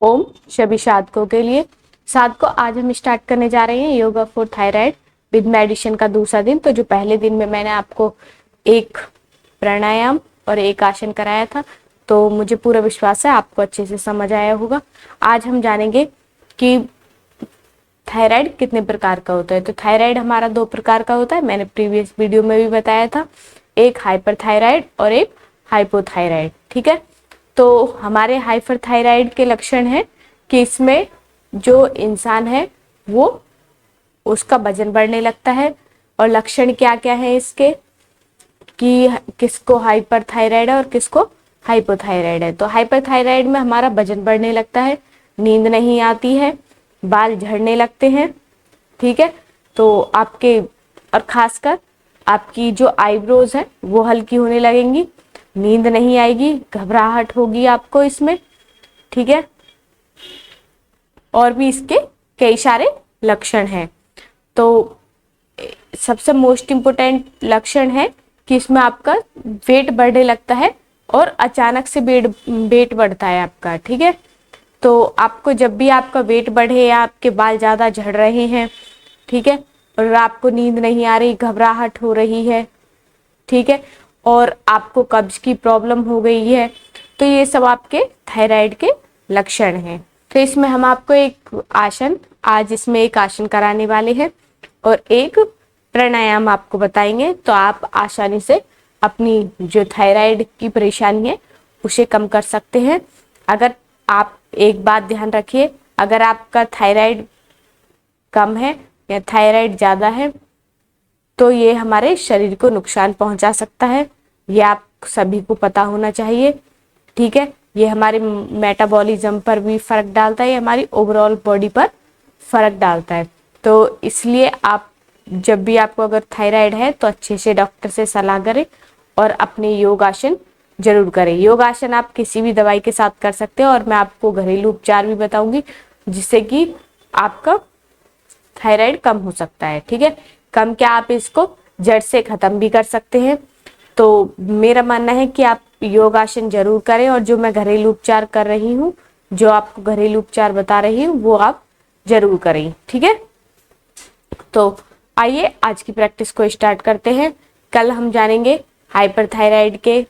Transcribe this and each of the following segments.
ओम सभी साधकों के लिए। साधकों, आज हम स्टार्ट करने जा रहे हैं yoga for thyroid with meditation का दूसरा दिन। तो जो पहले दिन में मैंने आपको एक प्राणायाम और एक आसन कराया था, तो मुझे पूरा विश्वास है आपको अच्छे से समझ आया होगा। आज हम जानेंगे कि थायराइड कितने प्रकार का होता है। तो थायराइड हमारा दो प्रकार का होता है, मैंने प्रीवियस वीडियो में भी बताया था, एक हाइपरथायराइड और एक हाइपोथायराइड। ठीक है, तो हमारे हाइपरथायराइड के लक्षण है कि इसमें जो इंसान है वो उसका वजन बढ़ने लगता है। और लक्षण क्या क्या है इसके कि किसको हाइपरथायराइड है और किसको हाइपोथायराइड है। तो हाइपरथायराइड में हमारा वजन बढ़ने लगता है, नींद नहीं आती है, बाल झड़ने लगते हैं। ठीक है, तो आपके और खासकर आपकी जो आईब्रोज है वो हल्की होने लगेंगी, नींद नहीं आएगी, घबराहट होगी आपको इसमें। ठीक है, और भी इसके कई सारे लक्षण हैं। तो सबसे मोस्ट इम्पोर्टेंट लक्षण है कि इसमें आपका वेट बढ़ने लगता है और अचानक से वेट बढ़ता है आपका। ठीक है, तो आपको जब भी आपका वेट बढ़े या आपके बाल ज्यादा झड़ रहे हैं, ठीक है, और आपको नींद नहीं आ रही, घबराहट हो रही है, ठीक है, और आपको कब्ज की प्रॉब्लम हो गई है, तो ये सब आपके थायराइड के लक्षण हैं। तो इसमें हम आपको इसमें एक आसन कराने वाले हैं और एक प्राणायाम आपको बताएंगे, तो आप आसानी से अपनी जो थायराइड की परेशानी है उसे कम कर सकते हैं। अगर आप एक बात ध्यान रखिए, अगर आपका थायराइड कम है या थायराइड ज्यादा है तो ये हमारे शरीर को नुकसान पहुंचा सकता है, ये आप सभी को पता होना चाहिए। ठीक है, ये हमारे मेटाबॉलिज्म पर भी फर्क डालता है, ये हमारी ओवरऑल बॉडी पर फर्क डालता है। तो इसलिए आप जब भी आपको अगर थायराइड है तो अच्छे से डॉक्टर से सलाह करें और अपने योगासन जरूर करें। योगासन आप किसी भी दवाई के साथ कर सकते हैं और मैं आपको घरेलू उपचार भी बताऊंगी जिससे कि आपका थायराइड कम हो सकता है। ठीक है, कम क्या, आप इसको जड़ से खत्म भी कर सकते हैं। तो मेरा मानना है कि आप योगासन जरूर करें और जो मैं घरेलू उपचार कर रही हूँ, जो आपको घरेलू उपचार बता रही हूँ, वो आप जरूर करें। ठीक है, तो आइए आज की प्रैक्टिस को स्टार्ट करते हैं। कल हम जानेंगे हाइपरथायराइड के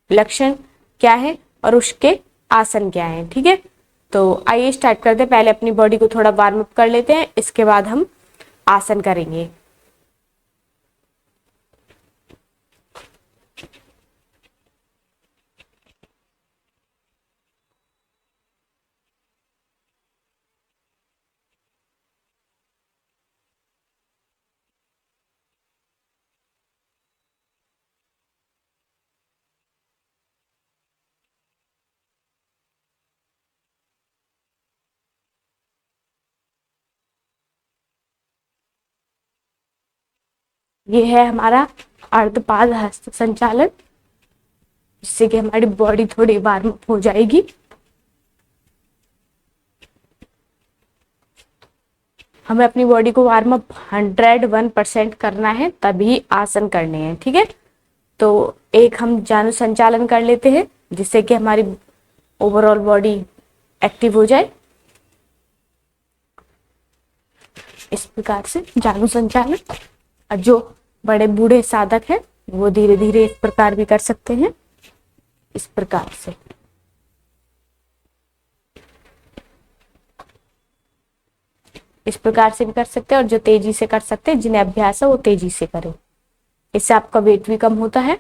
लक्षण क्या है और उसके आसन क्या है। ठीक है, तो आइए स्टार्ट करते हैं। पहले अपनी बॉडी को थोड़ा वार्म अप कर लेते हैं, इसके बाद हम आसन करेंगे। ये है हमारा अर्धपाद हस्त संचालन, जिससे कि हमारी बॉडी थोड़ी वार्म अप हो जाएगी। हमें अपनी बॉडी को वार्म अप 101% करना है, तभी आसन करने हैं। ठीक है, तो एक हम जानु संचालन कर लेते हैं जिससे कि हमारी ओवरऑल बॉडी एक्टिव हो जाए। इस प्रकार से जानु संचालन, और जो बड़े बूढ़े साधक हैं वो धीरे धीरे इस प्रकार भी कर सकते हैं, इस प्रकार से। इस प्रकार से भी कर सकते हैं, और जो तेजी से कर सकते हैं, जिन्हें अभ्यास है वो तेजी से करें, इससे आपका वेट भी कम होता है।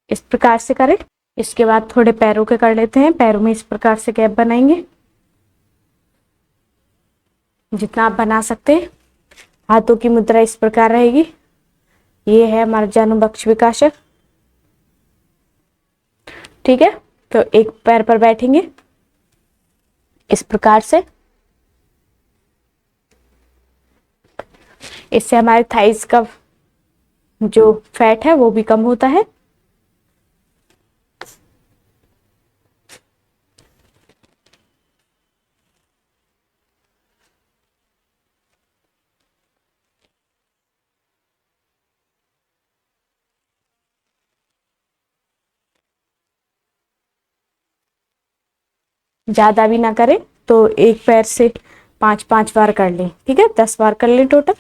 इस प्रकार से करें। इसके बाद थोड़े पैरों के कर लेते हैं। पैरों में इस प्रकार से गैप बनाएंगे। जितना आप बना सकते हैं। हाथों की मुद्रा इस प्रकार रहेगी। ये है हमारा जानुभक्ष विकासक। ठीक है, तो एक पैर पर बैठेंगे इस प्रकार से। इससे हमारे थाइस का जो फैट है वो भी कम होता है। ज्यादा भी ना करें, तो एक पैर से 5-5 बार कर लें। ठीक है, 10 बार कर लें टोटल।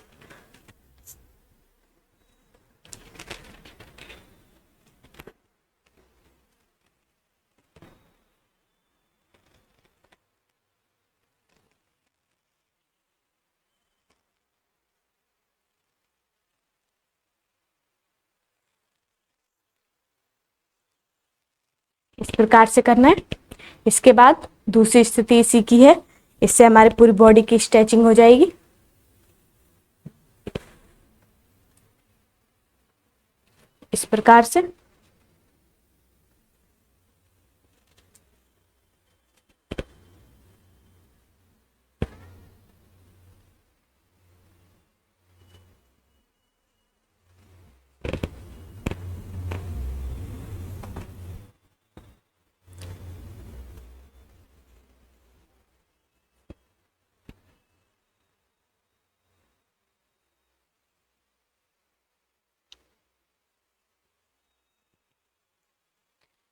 इस प्रकार से करना है। इसके बाद दूसरी स्थिति इसी की है। इससे हमारी पूरी बॉडी की स्ट्रेचिंग हो जाएगी। इस प्रकार से।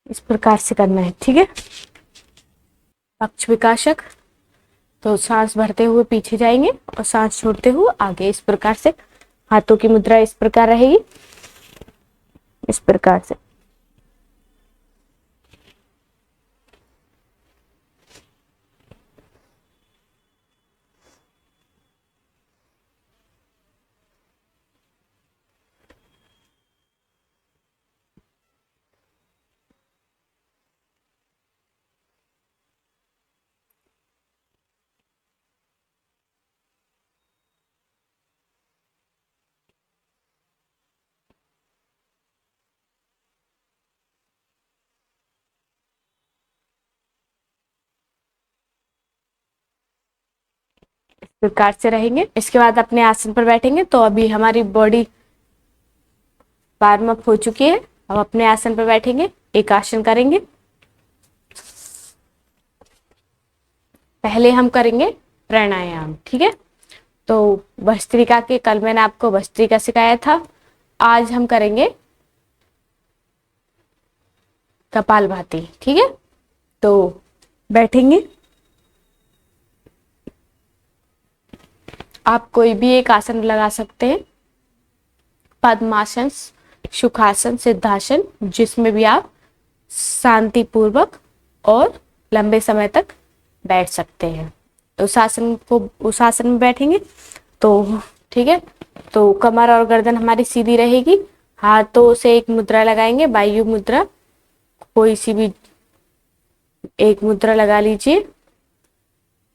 इस प्रकार से करना है। ठीक है, पक्ष विकासक। तो सांस भरते हुए पीछे जाएंगे और सांस छोड़ते हुए आगे। इस प्रकार से हाथों की मुद्रा इस प्रकार रहेगी। इस प्रकार से। प्रकार से रहेंगे। इसके बाद अपने आसन पर बैठेंगे। तो अभी हमारी बॉडी वार्म अप हो चुकी है। अब अपने आसन पर बैठेंगे, एक आसन करेंगे। पहले हम करेंगे प्राणायाम। ठीक है, तो भस्त्रिका के कल मैंने आपको भस्त्रिका सिखाया था। आज हम करेंगे कपालभाति। ठीक है, तो बैठेंगे। आप कोई भी एक आसन लगा सकते हैं, पद्मासन, सुखासन, सिद्धासन, जिसमें भी आप शांति पूर्वक और लंबे समय तक बैठ सकते हैं। उस आसन में बैठेंगे तो ठीक है। तो कमर और गर्दन हमारी सीधी रहेगी। हाथों से एक मुद्रा लगाएंगे, वायु मुद्रा। कोई सी भी एक मुद्रा लगा लीजिए।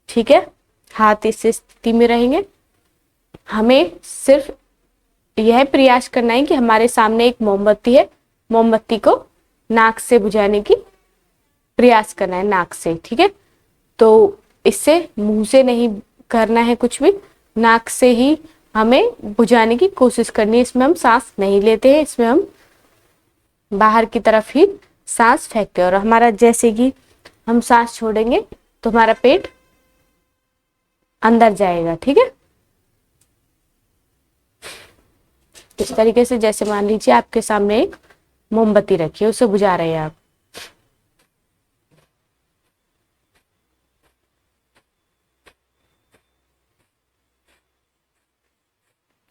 ठीक है, हाथ इस स्थिति में रहेंगे। हमें सिर्फ यह प्रयास करना है कि हमारे सामने एक मोमबत्ती है, मोमबत्ती को नाक से बुझाने की प्रयास करना है, नाक से। ठीक है, तो इससे मुंह से नहीं करना है कुछ भी, नाक से ही हमें बुझाने की कोशिश करनी है। इसमें हम सांस नहीं लेते हैं, इसमें हम बाहर की तरफ ही सांस फेंकते हैं। और हमारा जैसे कि हम सांस छोड़ेंगे तो हमारा पेट अंदर जाएगा। ठीक है, इस तरीके से। जैसे मान लीजिए आपके सामने एक मोमबत्ती रखी है, उसे बुझा रहे हैं आप।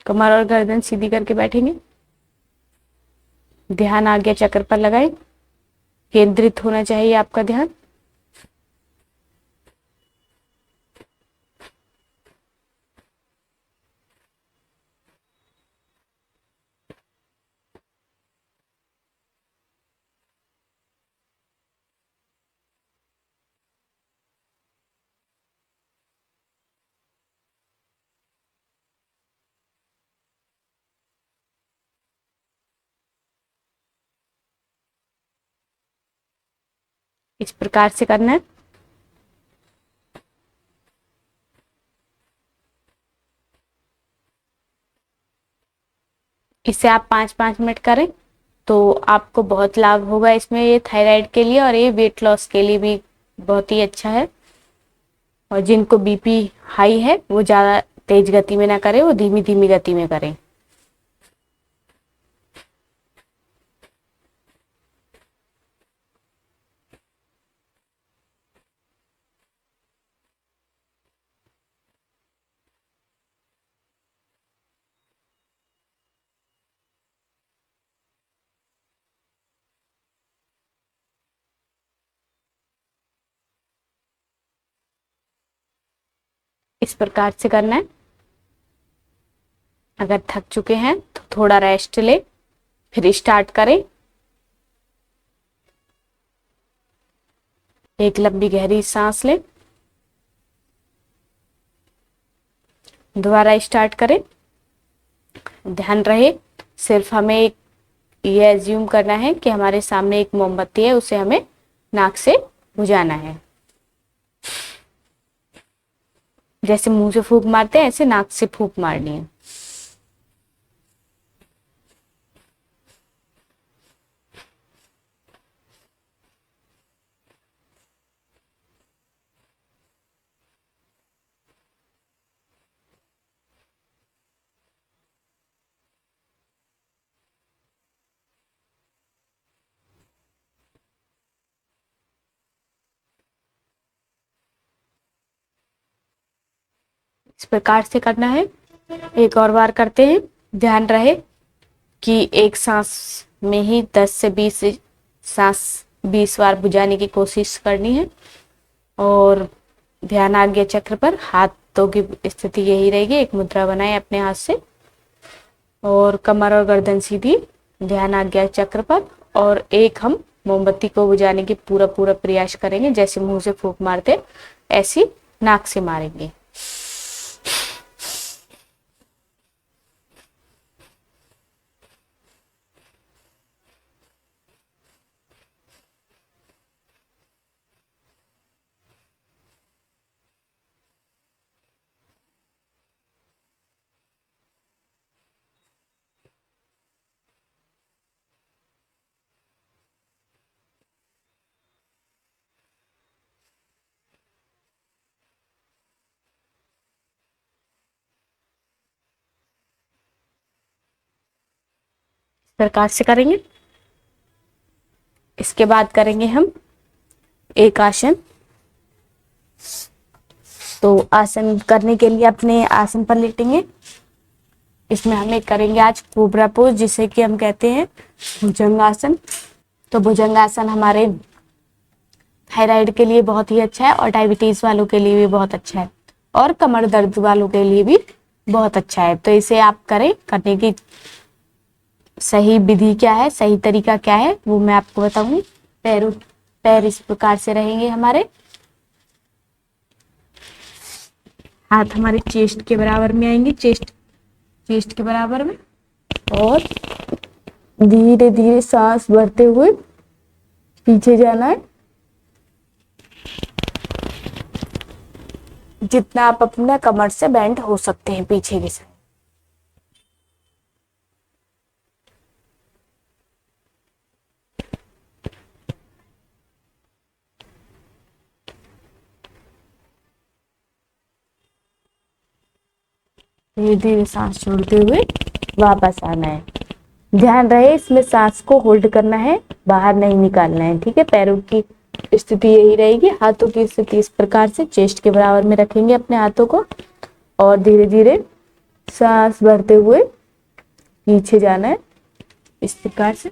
कमर और गर्दन सीधी करके बैठेंगे। ध्यान आज्ञा चक्र पर लगाएं। केंद्रित होना चाहिए आपका ध्यान। इस प्रकार से करना है। इसे आप 5-5 मिनट करें तो आपको बहुत लाभ होगा इसमें, ये थायराइड के लिए और ये वेट लॉस के लिए भी बहुत ही अच्छा है। और जिनको बीपी हाई है वो ज़्यादा तेज गति में ना करें, वो धीमी धीमी गति में करें। इस प्रकार से करना है। अगर थक चुके हैं तो थोड़ा रेस्ट ले, फिर स्टार्ट करें। एक लंबी गहरी सांस लें, दोबारा स्टार्ट करें। ध्यान रहे सिर्फ हमें एक ये एज्यूम करना है कि हमारे सामने एक मोमबत्ती है, उसे हमें नाक से बुझाना है। जैसे मुंह से फूंक मारते हैं ऐसे नाक से फूंक मारनी है। इस प्रकार से करना है। एक और बार करते हैं। ध्यान रहे कि एक सांस में ही 10 से 20 सांस 20 बार बुझाने की कोशिश करनी है। और ध्यान आज्ञा चक्र पर हाथों की स्थिति यही रहेगी। एक मुद्रा बनाए अपने हाथ से और कमर और गर्दन सीधी, ध्यान आज्ञा चक्र पर। और एक हम मोमबत्ती को बुझाने की पूरा पूरा प्रयास करेंगे। जैसे मुंह से फूंक मारते ऐसी नाक से मारेंगे। प्रकार से करेंगे। इसके बाद करेंगे हम एक आसन। तो आसन करने के लिए अपने आसन पर लेटेंगे। इसमें हम एक करेंगे आज कोबरा पोज, जिसे कि हम कहते हैं भुजंगासन। तो भुजंगासन हमारे थायराइड के लिए बहुत ही अच्छा है और डायबिटीज वालों के लिए भी बहुत अच्छा है और कमर दर्द वालों के लिए भी बहुत अच्छा है। तो इसे आप करें। करने की सही विधि क्या है, सही तरीका क्या है, वो मैं आपको बताऊंगी। पैर इस प्रकार से रहेंगे हमारे, हाथ हमारे चेस्ट के बराबर में आएंगे, चेस्ट के बराबर में। और धीरे धीरे सांस भरते हुए पीछे जाना है। जितना आप अपना कमर से बेंड हो सकते हैं पीछे की साइड। धीरे धीरे सांस छोड़ते हुए वापस आना है। ध्यान रहे इसमें सांस को होल्ड करना है, बाहर नहीं निकालना है। ठीक है। पैरों की स्थिति यही रहेगी। हाथों की स्थिति इस प्रकार से चेस्ट के बराबर में रखेंगे अपने हाथों को और धीरे धीरे सांस भरते हुए पीछे जाना है इस प्रकार से।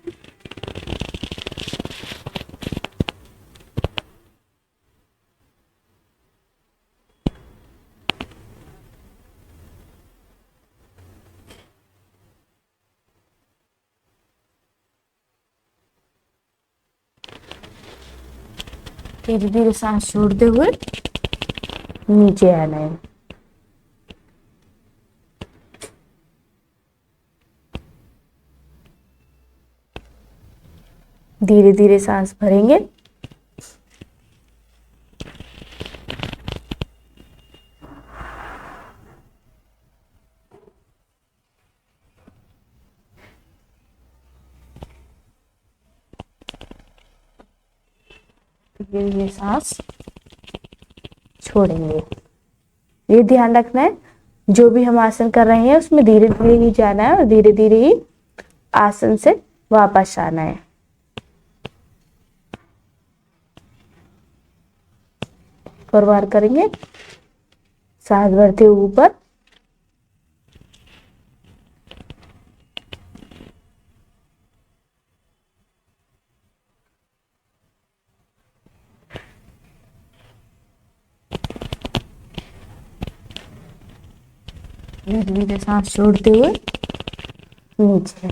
धीरे धीरे सांस छोड़ते हुए नीचे आना है। धीरे धीरे सांस भरेंगे धीरे धीरे सांस छोड़ेंगे। ये ध्यान रखना है जो भी हम आसन कर रहे हैं उसमें धीरे धीरे ही जाना है और धीरे धीरे ही आसन से वापस आना है। और बार करेंगे, सांस भरते हुए ऊपर, धीरे धीरे सांस छोड़ते हुए नीचे।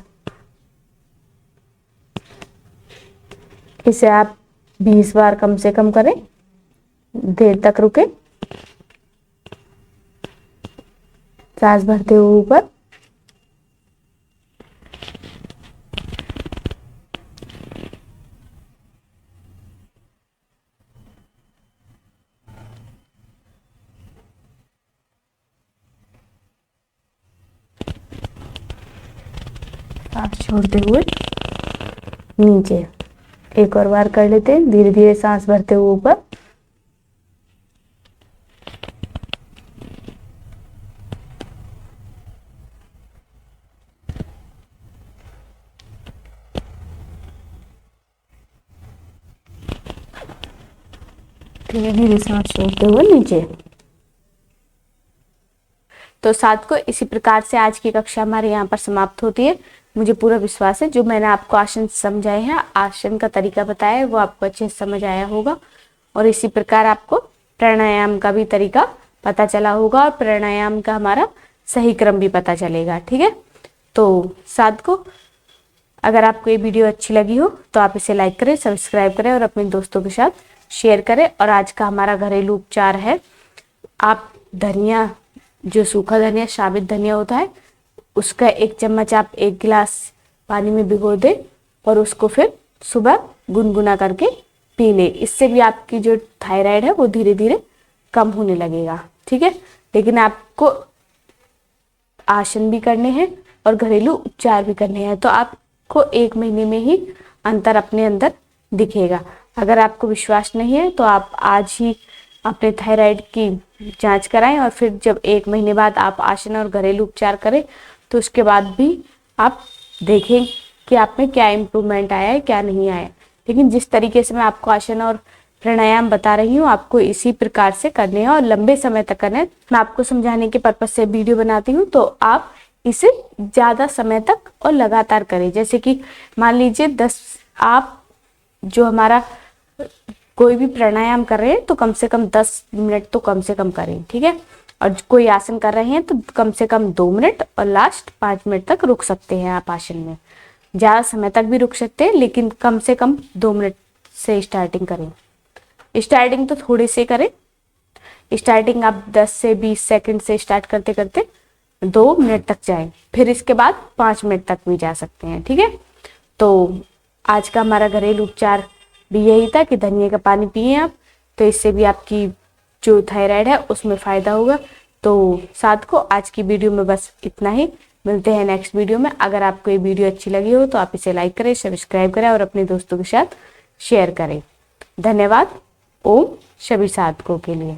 इसे आप 20 बार कम से कम करें, देर तक रुके, सांस भरते हुए ऊपर, सांस छोड़ते हुए नीचे। एक और बार कर लेते हैं, धीरे धीरे सांस भरते हुए ऊपर, धीरे धीरे सांस छोड़ते हुए नीचे। तो साथ को इसी प्रकार से आज की कक्षा हमारे यहाँ पर समाप्त होती है। मुझे पूरा विश्वास है जो मैंने आपको आसन समझाए हैं, आसन का तरीका बताया है, वो आपको अच्छे से समझ आया होगा और इसी प्रकार आपको प्राणायाम का भी तरीका पता चला होगा और प्राणायाम का हमारा सही क्रम भी पता चलेगा। ठीक है, तो साथ को अगर आपको ये वीडियो अच्छी लगी हो तो आप इसे लाइक करें, सब्सक्राइब करें और अपने दोस्तों के साथ शेयर करें। और आज का हमारा घरेलू उपचार है, आप धनिया, जो सूखा धनिया, साबित धनिया होता है, उसका 1 चम्मच आप 1 गिलास पानी में भिगो दें और उसको फिर सुबह गुनगुना करके पी लें। इससे भी आपकी जो थायराइड है वो धीरे धीरे कम होने लगेगा। ठीक है, लेकिन आपको आसन भी करने हैं और घरेलू उपचार भी करने हैं, तो आपको 1 महीने में ही अंतर अपने अंदर दिखेगा। अगर आपको विश्वास नहीं है तो आप आज ही अपने थायराइड की जांच कराएं और फिर जब 1 महीने बाद आप आसन और घरेलू उपचार करें तो उसके बाद भी आप देखें कि आप में क्या इम्प्रूवमेंट आया है, क्या नहीं आया। लेकिन जिस तरीके से मैं आपको आसन और प्राणायाम बता रही हूँ आपको इसी प्रकार से करने हैं और लंबे समय तक करना है। मैं आपको समझाने के पर्पज से वीडियो बनाती हूँ, तो आप इसे ज़्यादा समय तक और लगातार करें। जैसे कि मान लीजिए 10 आप जो हमारा कोई भी प्राणायाम कर रहे हैं तो कम से कम 10 मिनट तो कम से कम करें। ठीक है, और कोई आसन कर रहे हैं तो कम से कम 2 मिनट और लास्ट 5 मिनट तक रुक सकते हैं आप आसन में। ज़्यादा समय तक भी रुक सकते हैं लेकिन कम से कम 2 मिनट से स्टार्टिंग करें। स्टार्टिंग तो थोड़े से करें, स्टार्टिंग आप 10 से 20 सेकंड से स्टार्ट करते करते 2 मिनट तक जाएं, फिर इसके बाद 5 मिनट तक भी जा सकते हैं। ठीक है, तो आज का हमारा घरेलू उपचार भी यही था कि धनिया का पानी पिए आप, तो इससे भी आपकी जो थायराइड है उसमें फ़ायदा होगा। तो साथ को आज की वीडियो में बस इतना ही, मिलते हैं नेक्स्ट वीडियो में। अगर आपको ये वीडियो अच्छी लगी हो तो आप इसे लाइक करें, सब्सक्राइब करें और अपने दोस्तों के साथ शेयर करें। धन्यवाद। ओम सभी साधकों के लिए।